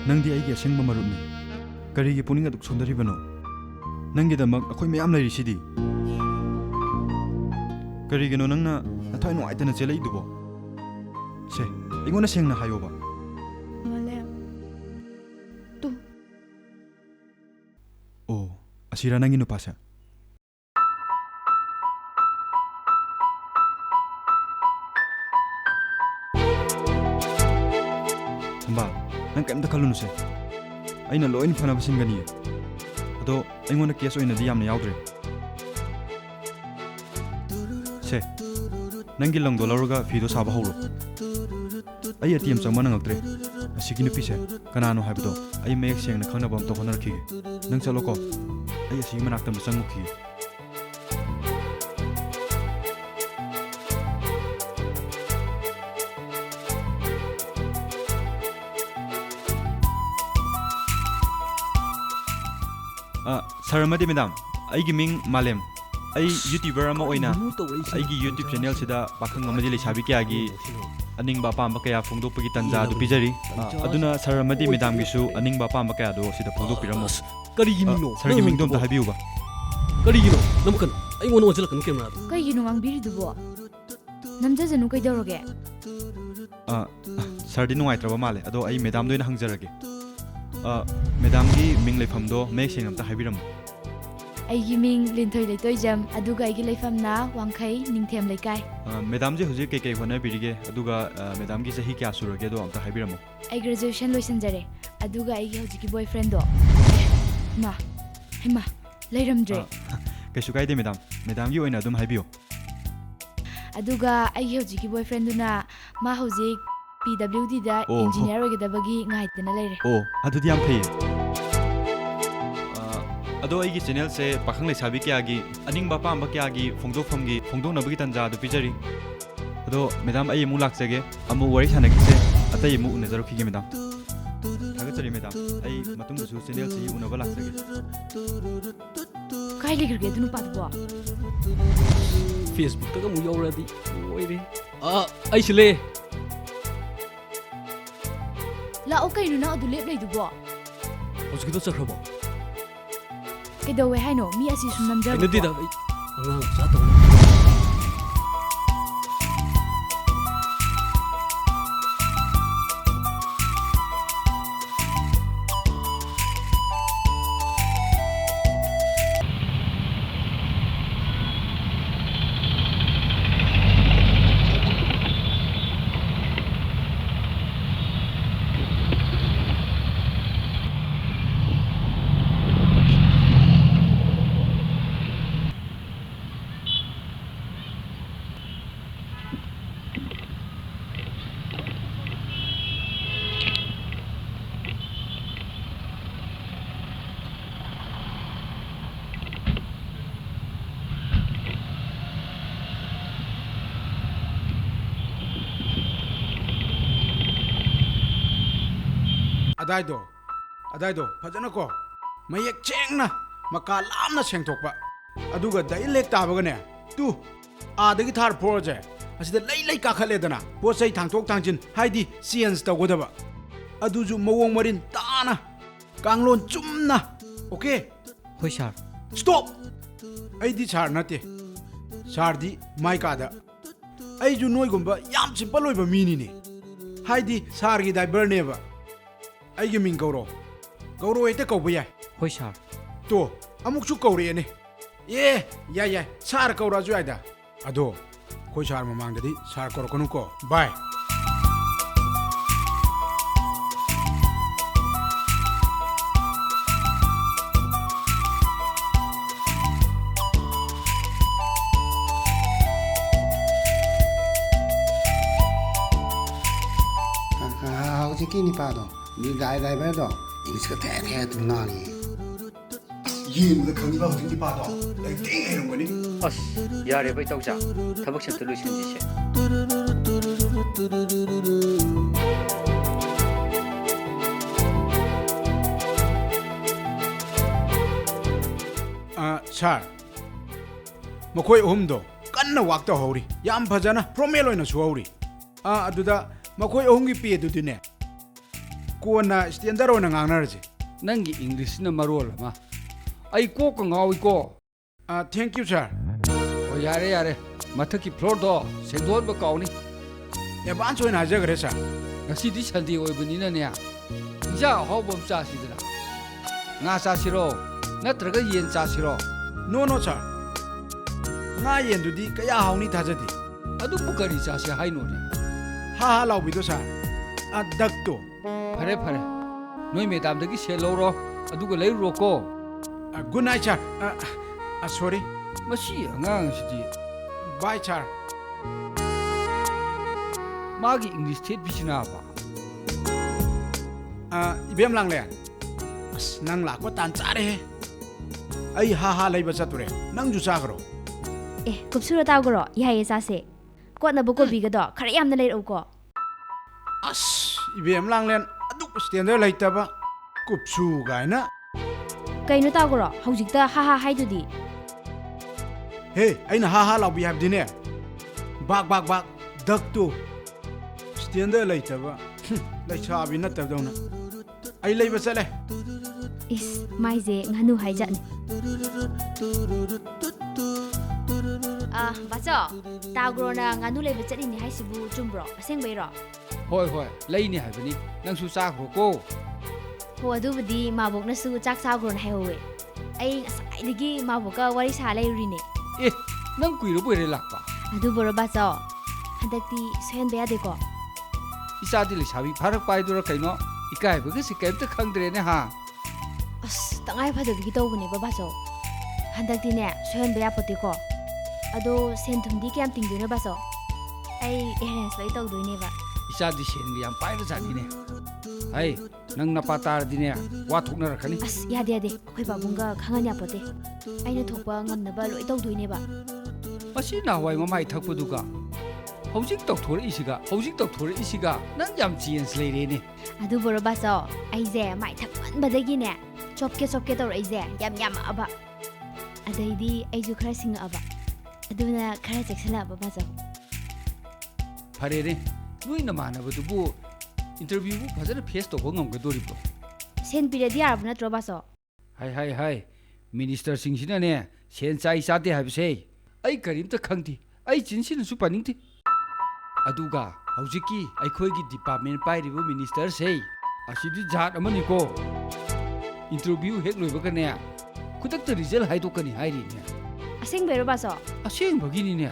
ꯅꯪꯗꯤ ꯑꯩꯒꯤ ꯑꯁꯦꯡꯕ ꯃꯔꯨꯞꯅꯤ ꯀꯔꯤꯒꯤ ꯄꯨꯛꯅꯤꯡ ꯑꯗꯨꯛ ꯁꯣꯟꯊꯔꯤꯕꯅꯣ ꯅꯪꯒꯤꯗꯃꯛ ꯑꯩꯈꯣꯏ ꯃꯌꯥꯝ ꯂꯩꯔꯤꯁꯤꯗꯤ ꯀꯔꯤꯒꯤꯅꯣ ꯅꯪꯅ ꯅꯊꯋꯥꯏ ꯅꯨꯡꯉꯥꯏꯇꯅ ꯆꯦꯜꯂꯛꯏꯗꯨꯕꯣ ꯁꯦ ꯑꯩꯉꯣꯟꯗ ꯁꯦꯡꯅ ꯍꯥꯏꯌꯣꯕ ꯃꯥꯂꯦꯝ ꯑꯣ ꯑꯁꯤꯔꯥ ꯅꯪꯒꯤ ꯅꯨꯄꯥꯁꯦ ꯊꯝꯕꯥꯜ ꯅꯪ ꯀꯩꯝꯇ ꯈꯜꯂꯨꯅꯨꯁꯦ ꯑꯩꯅ ꯂꯣꯏꯅ ꯐꯅꯕ ꯁꯤꯟꯒꯅꯤꯌꯦ ꯑꯗꯣ ꯑꯩꯉꯣꯟꯗ ꯀꯦꯁ ꯑꯣꯏꯅꯗꯤ ꯌꯥꯝꯅ ꯌꯥꯎꯗ꯭ꯔꯦ ꯁꯦ ꯅꯪꯒꯤ ꯂꯪꯗꯣ ꯂꯧꯔꯒ ꯐꯤꯗꯣ ꯁꯥꯕ ꯍꯧꯔꯣ ꯑꯩ ATM ꯆꯪꯕ ꯅꯪꯉꯛꯇ꯭ꯔꯦ ꯑꯁꯤꯒꯤ ꯅꯨꯄꯤꯁꯦ ꯀꯅꯥꯅꯣ ꯍꯥꯏꯕꯗꯣ ꯑꯩ ꯃꯌꯦꯛ ꯁꯦꯡꯅ ꯈꯪꯅꯕ ꯑꯝꯇ ꯍꯣꯠꯅꯔꯛꯈꯤꯒେ ꯅꯪ ꯆꯠꯂꯣꯀꯣ ꯑꯩ ꯑꯁꯤꯒꯤ ꯃꯅꯥꯛꯇ ꯑꯃꯇ ꯆꯪꯉꯨꯈꯤꯒꯦ ꯁꯥꯔ ꯑꯃꯗꯤ ꯃꯦꯗꯥꯝ ꯑꯩꯒꯤ ꯃꯤꯡ ꯃꯥꯂꯦꯝ ꯑꯩ ꯌꯨꯇ꯭ꯌꯨꯕꯔ ꯑꯃ ꯑꯣꯏꯅ ꯑꯩꯒꯤ ꯌꯨꯇ꯭ꯌꯨꯕ ꯆꯦꯅꯦꯜꯁꯤꯗ ꯄꯥꯈꯪ ꯑꯃꯗꯤ ꯂꯩꯁꯥꯕꯤ ꯀꯌꯥꯒꯤ ꯑꯅꯤꯡꯕ ꯑꯄꯥꯝꯕ ꯀꯌꯥ ꯐꯣꯡꯗꯣꯛꯄꯒꯤ ꯇꯟꯖꯥ ꯑꯗꯨ ꯄꯤꯖꯔꯤ ꯑꯗꯨꯅ ꯁꯔ ꯑꯃꯗꯤ ꯃꯦꯗꯥꯝꯒꯤꯁꯨ ꯑꯅꯤꯡꯕ ꯑꯄꯥꯝꯕ ꯀꯌꯥꯗꯣ ꯁꯤꯗ ꯐꯣꯡꯗꯣꯛꯄꯤꯔꯝꯃꯣ ꯀꯔꯤꯒꯤ ꯃꯤꯡꯅꯣ ꯁꯔꯒꯤ ꯃꯤꯡꯗꯣ ꯑꯝꯇ ꯍꯥꯏꯕꯤꯌꯨꯕ ꯀꯔꯤꯒꯤꯅꯣ ꯅꯝꯀꯅꯨ ꯑꯩꯉꯣꯟꯗ ꯑꯣꯟꯁꯤꯜꯂꯛꯀꯅꯨ ꯀꯦꯃꯦꯔꯥꯗꯣ ꯀꯩꯒꯤꯅꯣ ꯉꯥꯡꯕꯤꯔꯤꯗꯨꯕꯣ ꯅꯝꯖꯖꯅꯨ ꯀꯩꯗꯧꯔꯒꯦ ꯁꯔꯗꯤ ꯅꯨꯡꯉꯥꯏꯇ꯭ꯔꯕ ꯃꯥꯜꯂꯦ ꯑꯗꯣ ꯑꯩ ꯃꯦꯗꯥꯝꯗ ꯑꯣꯏꯅ ꯍꯪꯖꯔꯒꯦ ꯃꯦꯗꯥꯝꯒꯤ ꯃꯤꯡ ꯂꯩꯐꯝꯗꯣ ꯃꯌꯦꯛ ꯁꯦꯡꯅ ꯑꯝꯇ ꯍꯥꯏꯕꯤꯔꯝꯃꯣ ꯑꯩꯒꯤ ꯃꯤꯡ ꯂꯤꯟꯊꯣꯏ ꯂꯩꯇꯣꯏꯖꯝ ꯑꯗꯨꯒ ꯑꯩꯒꯤ ꯂꯩꯐꯝꯅ ꯋꯥꯡꯈꯩ ꯅꯤꯡꯊꯦꯝ ꯂꯩꯀꯥꯏ ꯃꯦꯗꯥꯝꯁꯦ ꯍꯧꯖꯤꯛ ꯀꯩꯀꯩ ꯍꯣꯠꯅꯕꯤꯔꯤꯒꯦ ꯑꯗꯨꯒ ꯃꯦꯗꯥꯝꯒꯤ ꯆꯍꯤ ꯀꯌꯥ ꯁꯨꯔꯒꯦ ꯑꯗꯣ ꯑꯝꯇ ꯍꯥꯏꯕꯤꯔꯝꯃꯣ ꯑꯩ ꯒ꯭ꯔꯦꯖꯨꯑꯦꯁꯟ ꯂꯣꯏꯁꯤꯟꯖꯔꯦ ꯑꯗꯨꯒ ꯑꯩꯒꯤ ꯍꯧꯖꯤꯛꯀꯤ ꯕꯣꯏꯐ꯭ꯔꯦꯟꯗꯣ ꯏꯃꯥ ꯍꯩꯃꯥ ꯂꯩꯔꯝꯗ꯭ꯔꯦ ꯀꯩꯁꯨ ꯀꯥꯏꯗꯦ ꯃꯦꯗꯥꯝꯒꯤ ꯑꯣꯏꯅ ꯑꯗꯨꯝ ꯍꯥꯏꯕꯤꯌꯨ ꯑꯗꯨꯒ ꯑꯩꯒꯤ ꯍꯧꯖꯤꯛꯀꯤ ꯕꯣꯏꯐ꯭ꯔꯦꯟꯗꯨꯅ ꯃꯥ ꯍꯧꯖꯤꯛ PWDꯗ ꯑꯣ. ꯏꯟꯖꯤꯅꯤꯌꯔ ꯑꯣꯏꯒꯗꯕꯒꯤ ꯉꯥꯏꯗꯅ ꯂꯩꯔꯦ ꯑꯣ ꯑꯗꯨꯗꯤ ꯌꯥꯝ ꯐꯩꯌꯦ ꯑꯗꯣ ꯑꯩꯒꯤ ꯆꯦꯅꯦꯜꯁꯦ ꯄꯥꯈꯪ ꯂꯩꯁꯥꯕꯤ ꯀꯌꯥꯒꯤ ꯑꯅꯤꯡꯕ ꯑꯄꯥꯝꯕ ꯀꯌꯥꯒꯤ ꯐꯣꯡꯗꯣꯛꯅꯕꯒꯤ ꯇꯟꯖꯥ ꯑꯗꯨ ꯄꯤꯖꯔꯤ ꯑꯗꯣ ꯃꯦꯗꯥꯝ ꯑꯩ ꯑꯃꯨꯛ ꯂꯥꯛꯆꯒꯦ ꯑꯃꯨꯛ ꯋꯥꯔꯤ ꯁꯥꯟꯅꯈꯤꯁꯦ ꯑꯇꯩ ꯑꯃꯨꯛ ꯎꯅꯖꯔꯛꯈꯤꯒꯦ ꯃꯦꯗꯥꯝ ꯊꯥꯒꯠꯆꯔꯤ ꯃꯦꯗꯥꯝ ꯑꯩ ꯃꯇꯨꯡꯗꯁꯨ ꯆꯦꯅꯦꯜꯁꯤ ꯎꯅꯕ ꯂꯥꯛꯆꯒꯦ ꯀꯥꯏ ꯂꯩꯈ꯭ꯔꯒꯦ ꯑꯗꯨ ꯅꯨꯄꯥꯗꯨꯕꯣ ꯐꯦꯁꯕꯨꯛꯇꯒ ꯑꯃꯨꯛ ꯌꯧꯔꯗꯤ ꯂꯣꯏꯔꯦ ꯑꯩꯁꯨ ꯂꯩ ꯂꯥꯛꯑꯣ ꯀꯩꯅꯣ ꯅꯪ ꯑꯗꯨ ꯂꯦꯞ ꯂꯩꯗꯨꯕꯣ ꯍꯧꯖꯤꯛꯀꯤꯗꯣ ꯆꯠꯈ꯭ꯔꯕꯣ ꯀꯩꯗꯧꯋꯦ ꯍꯥꯏꯅꯣ ꯃꯤ ꯑꯁꯤ ꯁꯨꯝ ꯅꯝꯖꯕ ꯍꯩꯅꯗꯦꯗ ꯑꯩ ꯑꯉꯥꯡ ꯃꯆꯥ ꯇꯧꯅ ꯑꯗꯥꯏꯗꯣ ꯐꯖꯅꯀꯣ ꯃꯌꯦꯛ ꯁꯦꯡꯅ ꯃꯀꯥ ꯂꯥꯝꯅ ꯁꯦꯡꯊꯣꯛꯄ ꯑꯗꯨꯒ ꯗꯥꯏꯔꯦꯛ ꯇꯥꯕꯒꯅꯦ ꯇꯨ ꯑꯥꯗꯒꯤ ꯊꯥꯔ ꯐ꯭ꯂꯣꯔꯁꯦ ꯑꯁꯤꯗ ꯂꯩ ꯀꯥꯈꯠꯂꯦꯗꯅ ꯄꯣꯠ ꯆꯩ ꯊꯥꯡꯇꯣꯛ ꯊꯥꯡꯖꯤꯟ ꯍꯥꯏꯗꯤ ꯆꯦꯟꯖ ꯇꯧꯒꯗꯕ ꯑꯗꯨꯁꯨ ꯃꯑꯣꯡ ꯃꯔꯤꯟ ꯇꯥꯅ ꯀꯥꯡꯂꯣꯟ ꯆꯨꯝꯅ ꯑꯣꯀꯦ ꯍꯣꯏ ꯁꯥꯔ ꯁ꯭ꯇꯣꯞ ꯑꯩꯗꯤ ꯁꯥꯔ ꯅꯠꯇꯦ ꯁꯥꯔꯗꯤ ꯃꯥꯏ ꯀꯥꯗ ꯑꯩꯁꯨ ꯅꯣꯏꯒꯨꯝꯕ ꯌꯥꯝ ꯁꯤꯝꯄꯜ ꯑꯣꯏꯕ ꯃꯤꯅꯤꯅꯦ ꯍꯥꯏꯗꯤ ꯁꯥꯔꯒꯤ ꯗ꯭राꯏꯚꯔꯅꯦꯕ ꯑꯩꯒꯤ ꯃꯤꯡ ꯒꯧꯔꯣ ꯍꯦꯛꯇ ꯀꯧꯕ ꯌꯥꯏ ꯍꯣꯏ ꯁꯥꯔ ꯇꯣ ꯑꯃꯨꯛꯁꯨ ꯀꯧꯔꯛꯑꯦꯅꯦ ꯌꯥꯏ ꯁꯥꯔ ꯀꯧꯔꯛꯑꯁꯨ ꯌꯥꯏꯗ ꯑꯗꯣ ꯑꯩꯈꯣꯏ ꯁꯥꯔ ꯃꯃꯥꯡꯗꯗꯤ ꯁꯥꯔ ꯀꯧꯔꯛꯀꯅꯨꯀꯣ ꯕꯥꯏ ꯍꯧꯖꯤꯛꯀꯤ ꯅꯤꯄꯥꯗꯣ ꯒꯥꯏ ꯗ꯭ꯔꯥꯏꯚꯔꯗꯣ ꯏꯪꯂꯤꯁꯀ ꯊꯦ ꯑꯗꯨꯝ ꯉꯥꯡꯉꯤ ꯌꯦꯡꯕꯗ ꯈꯪꯉꯤꯕ ꯍꯧꯖꯤꯛ ꯅꯤꯄꯥꯗꯣ ꯂꯩꯇꯦꯡ ꯍꯩꯔꯝꯒꯅꯤ ꯑꯁ ꯌꯥꯔꯦ ꯕꯩ ꯇꯧꯖꯥ ꯊꯕꯛ ꯁꯦꯝꯇ ꯂꯣꯏꯁꯤꯟꯁꯤꯁꯦ ꯁꯥꯔ ꯃꯈꯣꯏ ꯑꯍꯨꯝꯗꯣ ꯀꯟꯅ ꯋꯥꯛ ꯇꯧꯍꯧꯔꯤ ꯌꯥꯝ ꯐꯖꯅ ꯐꯣꯔꯃꯦꯜ ꯑꯣꯏꯅ ꯁꯨꯍꯧꯔꯤ ꯑꯗꯨꯗ ꯃꯈꯣꯏ ꯑꯍꯨꯝꯒꯤ ꯄꯦꯗꯨꯗꯤꯅꯦ ꯀꯣꯟꯅ ꯁ꯭ꯇꯦꯟꯗꯔ ꯑꯣꯏꯅ ꯉꯥꯡꯅꯔꯁꯤ ꯅꯪꯒꯤ ꯏꯪꯂꯤꯁꯅ ꯃꯔꯣꯜ ꯑꯃ ꯑꯩ ꯀꯣꯛꯀ ꯉꯥꯎꯏꯀꯣ ꯊꯦꯡꯛ ꯌꯨ ꯁꯥꯔ ꯑꯣ ꯌꯥꯔꯦ ꯃꯊꯛꯀꯤ ꯐ꯭ꯂꯣꯔꯗꯣ ꯁꯦꯡꯗꯣꯛꯍꯟꯕ ꯀꯥꯎꯅꯤ ꯑꯦꯗꯚꯥꯟꯁ ꯑꯣꯏꯅ ꯍꯥꯏꯖꯈ꯭ꯔꯦ ꯁꯥꯔ ꯉꯁꯤꯗꯤ ꯁꯟꯗꯦ ꯑꯣꯏꯕꯅꯤꯅꯅꯦ ꯏꯟꯖꯥꯡ ꯑꯍꯥꯎꯕ ꯑꯃ ꯆꯥꯁꯤꯗꯅ ꯉꯥ ꯆꯥꯁꯤꯔꯣ ꯅꯠꯇ꯭ꯔꯒ ꯌꯦꯟ ꯆꯥꯁꯤꯔꯣ ꯅꯣ ꯁꯥꯔ ꯉꯥ ꯌꯦꯟꯗꯨꯗꯤ ꯀꯌꯥ ꯍꯥꯎꯅꯤ ꯊꯥꯖꯗꯦ ꯑꯗꯨꯕꯨ ꯀꯔꯤ ꯆꯥꯁꯤ ꯍꯥꯏꯅꯣꯅꯦ ꯍꯥ ꯂꯥꯎꯕꯤꯗꯣ ꯁꯥꯔ ꯗꯛꯇꯣ ꯐꯔꯦ ꯅꯣꯏ ꯃꯦꯗꯥꯝꯗꯒꯤ ꯁꯦꯜ ꯂꯧꯔꯣ ꯑꯗꯨꯒ ꯂꯩꯔꯨꯔꯣꯀꯣ ꯒꯨꯗ ꯅꯥꯏꯠ ꯁꯥꯔ ꯁꯣꯔꯤ ꯃꯁꯤ ꯑꯉꯥꯡꯁꯤꯗꯤ ꯕꯥꯏ ꯁꯥꯔ ꯃꯥꯒꯤ ꯏꯪꯂꯤꯁ ꯊꯦꯠꯄꯤꯁꯤꯅꯕ ꯏꯕꯦꯝ ꯂꯥꯡꯂꯦꯟ ꯑꯁ ꯅꯪ ꯂꯥꯛꯄ ꯇꯥꯟ ꯆꯥꯔꯦꯍꯦ ꯑꯩ ꯍꯥ ꯂꯩꯕ ꯆꯠꯇꯨꯔꯦ ꯅꯪꯁꯨ ꯆꯥꯈ꯭ꯔꯣ ꯀꯨꯞꯁꯨꯔ ꯇꯥꯎꯈ꯭ꯔꯣ ꯌꯥꯏꯌꯦ ꯆꯥꯁꯦ ꯀꯣꯠꯅꯕ ꯀꯣꯕꯤꯒꯗꯣ ꯈꯔ ꯌꯥꯝꯅ ꯂꯩꯔꯛꯎꯀꯣ ꯑꯁ ꯏꯕꯦꯝ ꯂꯥꯡꯂꯦꯟ ꯑꯗꯨꯛ ꯁ꯭ꯇꯦꯟꯗꯔ ꯂꯩꯇꯕ ꯀꯨꯞꯁꯨ ꯀꯥꯏꯅ ꯀꯩꯅꯣ ꯇꯥꯒ꯭ꯔꯣ ꯍꯧꯖꯤꯛꯇ ꯍꯥ ꯍꯥꯏꯗꯨꯗꯤ ꯍꯦ ꯑꯩꯅ ꯍꯥ ꯂꯥꯎꯕꯤ ꯍꯥꯏꯕꯗꯤꯅꯦ ꯕꯥꯛ ꯕꯥꯛ ꯕꯥꯛ ꯗꯛꯇꯨ ꯁ꯭ꯇꯦꯟꯗꯔ ꯂꯩꯇꯕ ꯂꯩꯁꯥꯕꯤ ꯅꯠꯇꯕꯗꯧꯅ ꯑꯩ ꯂꯩꯕ ꯆꯠꯂꯦ ꯏꯁ ꯃꯥꯏꯁꯦ ꯉꯥꯅꯨ ꯍꯥꯏꯖꯠꯅꯤ ꯕꯥꯆꯣ ꯇꯥꯒ꯭ꯔꯣꯅ ꯉꯥꯅꯨ ꯂꯩꯕ ꯆꯠꯂꯤꯅꯤ ꯍꯥꯏꯁꯤꯕꯨ ꯆꯨꯝꯕ꯭ꯔꯣ ꯑꯁꯦꯡꯕꯩꯔꯣ ꯍꯣꯏ ꯍꯣꯏ ꯂꯩꯅꯤ ꯍꯥꯏꯕꯅꯤ ꯅꯪꯁꯨ ꯆꯥꯈ꯭ꯔꯣꯀꯣ ꯍꯣ ꯑꯗꯨꯕꯨꯗꯤ ꯃꯥꯕꯣꯛꯅꯁꯨ ꯆꯥꯛ ꯆꯥꯒ꯭ꯔꯣꯅ ꯍꯥꯏꯍꯧꯋꯦ ꯑꯩ ꯉꯁꯥꯏꯗꯒꯤ ꯃꯥꯕꯣꯛꯀ ꯋꯥꯔꯤ ꯁꯥ ꯂꯩꯔꯨꯔꯤꯅꯦ ꯑꯦ ꯅꯪ ꯀꯨꯏꯔꯕꯣꯏꯔꯦ ꯂꯥꯛꯄ ꯑꯗꯨꯕꯨꯔꯣ ꯕꯥꯆꯣ ꯍꯟꯗꯛꯇꯤ ꯁꯣꯏꯍꯟꯕ ꯌꯥꯗꯦꯀꯣ ꯏꯆꯥꯗꯤ ꯂꯩꯁꯥꯕꯤ ꯐꯥꯔꯛꯄ ꯍꯥꯏꯗꯨꯔꯥ ꯀꯩꯅꯣ ꯏꯀꯥꯏꯕꯒꯁꯤ ꯀꯩꯝꯇ ꯈꯪꯗ꯭ꯔꯦꯅꯦ ꯍꯥ ꯑꯁ ꯇꯉꯥꯏ ꯐꯗꯕꯒꯤ ꯇꯧꯕꯅꯦꯕ ꯕꯥꯆꯧ ꯍꯟꯗꯛꯇꯤꯅꯦ ꯁꯣꯏꯍꯟꯕ ꯌꯥꯄꯣꯠꯇꯦꯀꯣ ꯑꯗꯣ ꯁꯦꯟ ꯊꯨꯝꯗꯤ ꯀꯌꯥꯝ ꯇꯤꯡꯗꯣꯏꯅꯣ ꯕꯥꯆꯧ ꯑꯩ ꯑꯦꯔꯦꯟꯖ ꯂꯣꯏ ꯇꯧꯗꯣꯏꯅꯦꯕ ꯏꯆꯥꯗꯤ ꯁꯦꯟꯒ ꯌꯥꯝ ꯄꯥꯏꯕ ꯖꯥꯠꯅꯤꯅꯦ ꯍꯩ ꯅꯪ ꯅꯄꯥ ꯇꯥꯔꯗꯤꯅꯦ ꯋꯥ ꯊꯣꯛꯅꯔꯛꯀꯅꯤ ꯑꯁ ꯌꯥꯗꯦ ꯑꯩꯈꯣꯏ ꯄꯥꯕꯨꯡꯒ ꯈꯪꯍꯟ ꯌꯥꯄꯣꯠꯇꯦ ꯑꯩꯅ ꯊꯣꯛꯄ ꯉꯝꯅꯕ ꯂꯣꯏ ꯇꯧꯗꯣꯏꯅꯦꯕ ꯃꯁꯤ ꯅꯍꯥꯟꯋꯥꯏ ꯃꯃꯥꯏ ꯊꯛꯄꯗꯨꯒ ꯍꯧꯖꯤꯛ ꯇꯧꯊꯣꯔꯛꯏꯁꯤꯒ ꯅꯪ ꯌꯥꯝ ꯆꯦꯟꯖ ꯂꯩꯔꯦꯅꯦ ꯑꯗꯨꯕꯨꯔꯣ ꯕꯥꯆꯧ ꯑꯩꯁꯦ ꯃꯥꯏ ꯊꯛꯃꯟꯕꯗꯒꯤꯅꯦ ꯆꯣꯞꯀꯦ ꯇꯧꯔꯛꯏꯁꯦ ꯌꯥꯝ ꯌꯥꯝꯃꯛꯑꯕ ꯑꯗꯩꯗꯤ ꯑꯩꯁꯨ ꯈꯔ ꯁꯤꯡꯉꯛꯑꯕ ꯑꯗꯨꯅ ꯈꯔ ꯆꯦꯛꯁꯤꯜꯂꯛꯑꯕ ꯕꯥꯆꯧ ꯐꯔꯦꯅꯦ ꯅꯣꯏ ꯅꯃꯥꯟꯅꯕꯗꯨꯕꯨ 인터뷰ꯕꯨ ꯐꯖꯅ ꯐꯦꯁ ꯇꯧꯕ ꯉꯝꯒꯗꯣꯔꯤꯕ꯭ꯔꯣ ꯁꯦꯟ ꯄꯤꯔꯗꯤ ꯌꯥꯔꯕ ꯅꯠꯇ꯭ꯔꯣ ꯕꯥꯆꯧ ꯍꯥꯏ ꯃꯤꯅꯤꯁꯇꯔꯁꯤꯡꯁꯤꯅꯅꯦ ꯁꯦꯟ ꯆꯥꯗꯦ ꯍꯥꯏꯕꯁꯦ ꯑꯩ ꯀꯔꯤꯝꯇ ꯈꯪꯗꯦ ꯑꯩ ꯆꯤꯟꯁꯤꯅꯁꯨ ꯄꯥꯅꯤꯡꯗꯦ ꯑꯗꯨꯒ ꯍꯧꯖꯤꯛꯀꯤ ꯑꯩꯈꯣꯏꯒꯤ ꯗꯤꯄꯥꯔꯠꯃꯦꯟ ꯄꯥꯏꯔꯤꯕ ꯃꯤꯅꯤꯁꯇꯔꯁꯦ ꯑꯁꯤꯗꯤ ꯖꯥꯠ ꯑꯃꯅꯤꯀꯣ 인터뷰 ꯍꯦꯛ ꯂꯣꯏꯕꯒꯅꯦ ꯈꯨꯗꯛꯇ ꯔꯤꯖꯜ ꯍꯥꯏꯗꯣꯛꯀꯅꯤ ꯍꯥꯏꯔꯤꯅꯦ ꯑꯁꯦꯡꯕꯩꯔꯣ ꯕꯥꯆꯧ ꯑꯁꯦꯡꯕꯒꯤꯅꯤꯅꯦ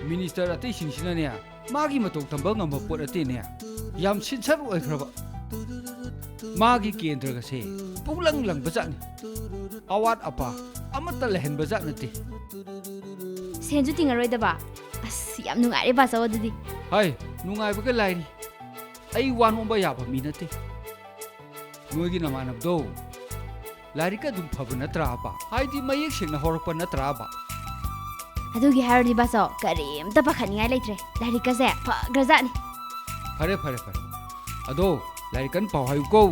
ꯃꯤꯅꯤꯁꯇꯔ ꯑꯇꯩꯁꯤꯡꯁꯤꯅꯅꯦ ꯃꯥꯒꯤ ꯃꯇꯧ ꯇꯝꯕ ꯉꯝꯕ ꯄꯣꯠ ꯅꯠꯇꯦꯅꯦ ꯌꯥꯝ ꯁꯤꯟꯁꯔ ꯑꯣꯏꯈ꯭ꯔꯕ ꯃꯥꯒꯤ ꯀꯦꯟꯗ꯭ꯔꯒꯁꯦ ꯄꯨꯛꯂꯪ ꯂꯪꯕꯖꯥꯠꯅꯤ ꯑꯋꯥꯠ ꯑꯄꯥ ꯑꯃꯠꯇ ꯂꯩꯍꯟꯕꯖꯥꯠ ꯅꯠꯇꯦ ꯁꯦꯟꯁꯨ ꯇꯤꯡꯉꯔꯣꯏꯗꯕ ꯑꯁ ꯌꯥꯝ ꯅꯨꯡꯉꯥꯏꯔꯦ ꯕꯥꯆꯧ ꯑꯗꯨꯗꯤ ꯍꯥꯏ ꯅꯨꯡꯉꯥꯏꯕꯒ ꯂꯥꯏꯔꯤ ꯑꯩ ꯋꯥ ꯅꯣꯝꯕ ꯌꯥꯕ ꯃꯤ ꯅꯠꯇꯦ ꯅꯣꯏꯒꯤ ꯅꯃꯥꯟꯅꯕꯗꯣ ꯂꯥꯏꯔꯤꯛ ꯑꯗꯨꯝ ꯐꯕ ꯅꯠꯇ꯭ꯔꯥꯕ ꯍꯥꯏꯗꯤ ꯃꯌꯦꯛ ꯁꯦꯡꯅ ꯍꯧꯔꯛꯄ ꯅꯠꯇ꯭ꯔꯥꯕ ꯑꯗꯨꯒꯤ ꯍꯥꯏꯔꯗꯤ ꯕꯥꯆꯧ ꯀꯔꯤꯝꯇ ꯄꯥꯈꯠꯅꯤꯡꯉꯥꯏ ꯂꯩꯇ꯭ꯔꯦ ꯂꯥꯏꯔꯤꯛꯀꯁꯦ ꯐꯈ꯭ꯔꯖꯥꯠꯅꯤ ꯐꯔꯦ ꯑꯗꯣ ꯂꯥꯏꯔꯤꯛ ꯀꯟ ꯄꯥꯎ ꯍꯥꯏꯌꯨꯀꯣ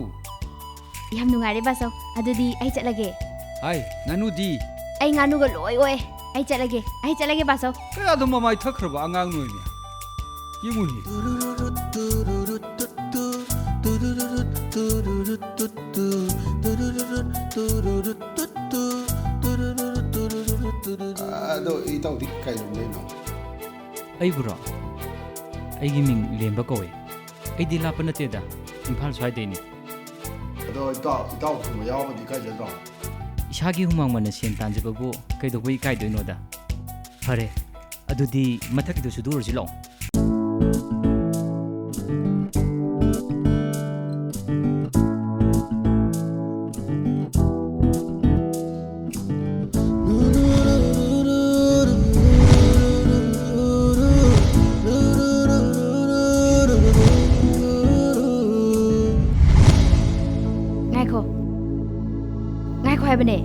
ꯌꯥꯝ ꯅꯨꯡꯉꯥꯏꯔꯦ ꯕꯥꯆꯧ ꯑꯗꯨꯗꯤ ꯑꯩ ꯆꯠꯂꯒꯦ ꯍꯥꯏ ꯉꯥꯅꯨꯗꯤ ꯑꯩ ꯉꯥꯅꯨꯒ ꯂꯣꯏ ꯑꯣꯏ ꯑꯩ ꯆꯠꯂꯒꯦ ꯕꯥꯆꯧ ꯀꯌꯥꯗꯣ ꯃꯃꯥꯏ ꯊꯛꯈ꯭ꯔꯕ ꯑꯉꯥꯡ ꯅꯣꯏꯅꯦ ꯌꯦꯡꯉꯨꯅꯤ ꯑꯗꯣ ꯏꯇꯥꯎꯗꯤ ꯀꯩ ꯂꯝꯗꯩꯅꯣ ꯑꯩꯕꯨꯔꯣ ꯑꯩꯒꯤ ꯃꯤꯡ ꯂꯦꯝꯕ ꯀꯧꯋꯦ ꯑꯩꯗꯤ ꯂꯥꯞꯄ ꯅꯠꯇꯦꯗ ꯏꯝꯐꯥꯜ ꯁ꯭ꯋꯥꯏꯗꯩꯅꯤ ꯑꯗꯣ ꯏꯇꯥꯎꯒꯨꯝꯕ ꯌꯥꯎꯕꯗꯤ ꯏꯀꯥꯏꯖꯗ꯭ꯔꯣ ꯏꯁꯥꯒꯤ ꯍꯨꯃꯥꯡ ꯁꯦꯟ ꯇꯥꯟꯖꯕꯕꯨ ꯀꯩꯗꯧꯕꯩ ꯏꯀꯥꯏꯗꯣꯏꯅꯣꯗ ꯐꯔꯦ ꯑꯗꯨꯗꯤ ꯃꯊꯛꯀꯤꯗꯣ ꯁꯨꯗꯣꯛꯎꯔꯁꯤ ꯂꯥꯛꯑꯣ ꯉꯥꯏꯈꯣ ꯍꯥꯏꯕꯅꯦ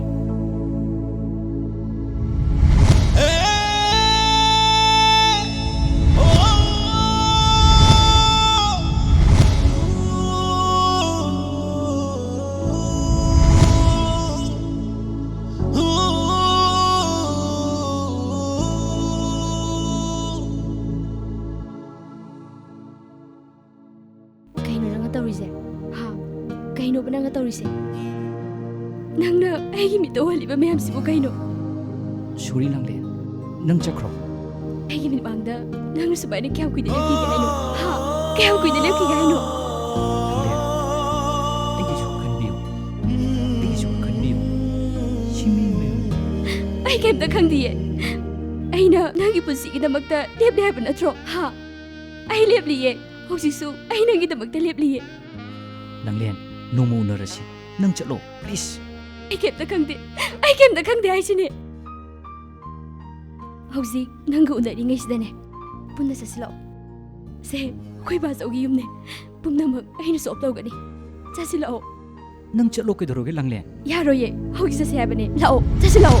ꯀꯩꯅꯣꯕ ꯅꯪꯅ ꯇꯧꯔꯤꯁꯦ ꯅꯪꯅ ꯑꯩꯒꯤ ꯃꯤꯠꯇ ꯎꯍꯜꯂꯤꯕ ꯃꯌꯥꯝꯁꯤꯕꯨ ꯀꯩꯅꯣ ꯁꯣꯔꯤ ꯂꯥꯡꯂꯦꯟ ꯅꯪ ꯆꯠꯈ꯭ꯔꯣ ꯑꯩꯒꯤ ꯃꯤꯠꯃꯥꯡꯗ ꯅꯪꯅ ꯁꯨꯃꯥꯏꯅ ꯀꯌꯥꯝ ꯀꯨꯏꯅ ꯂꯦꯞꯈꯤꯒꯦ ꯍꯥꯏꯅꯣ ꯀꯌꯥꯝ ꯀꯨꯏꯅ ꯂꯦꯞꯈꯤꯒꯦ ꯍꯥꯏꯅꯣ ꯑꯩꯒꯤꯁꯨ ꯈꯟꯕꯤꯌꯨ ꯁꯤꯃꯤ ꯃꯌꯥꯝ ꯑꯩ ꯀꯩꯝꯇ ꯈꯪꯗꯤꯌꯦ ꯑꯩꯅ ꯅꯪꯒꯤ ꯄꯨꯟꯁꯤꯒꯤꯗꯃꯛꯇ ꯂꯦꯞꯂꯤ ꯍꯥꯏꯕ ꯅꯠꯇ꯭ꯔꯣ ꯑꯩ ꯂꯦꯞꯂꯤꯌꯦ ꯍꯧꯖꯤꯛꯁꯨ ꯑꯩ ꯅꯪꯒꯤꯗꯃꯛꯇ ꯂꯦꯞꯂꯤꯌꯦ ꯂꯥꯡꯂꯦꯟ ꯅꯣꯡꯃ ꯎꯅꯔꯁꯤ ꯅꯪ ꯆꯠꯂꯣ ꯄ꯭ꯂꯤꯖ ꯑꯩ ꯀꯩꯝꯇ ꯈꯪꯗꯦ ꯍꯥꯏꯁꯤꯅꯦ ꯍꯧꯖꯤꯛ ꯅꯪꯒ ꯎꯅꯔꯤꯉꯩꯁꯤꯗꯅꯦ ꯄꯨꯟꯅ ꯆꯠꯁꯤꯜꯂꯛꯑꯣ ꯁꯦ ꯑꯩꯈꯣꯏ ꯕꯥꯆꯧꯒꯤ ꯌꯨꯝꯅꯦ ꯄꯨꯝꯅꯃꯛ ꯑꯩꯅ ꯁꯣꯞ ꯇꯧꯒꯅꯤ ꯆꯠꯁꯤꯜꯂꯛꯑꯣ ꯅꯪ ꯆꯠꯂꯣ ꯀꯩꯗꯧꯔꯒꯦ ꯂꯥꯡꯂꯦꯟ ꯌꯥꯔꯣꯏꯌꯦ ꯍꯧꯖꯤꯛ ꯆꯠꯁꯦ ꯍꯥꯏꯕꯅꯦ ꯂꯥꯛꯑꯣ ꯆꯠꯁꯤꯜꯂꯛꯑꯣ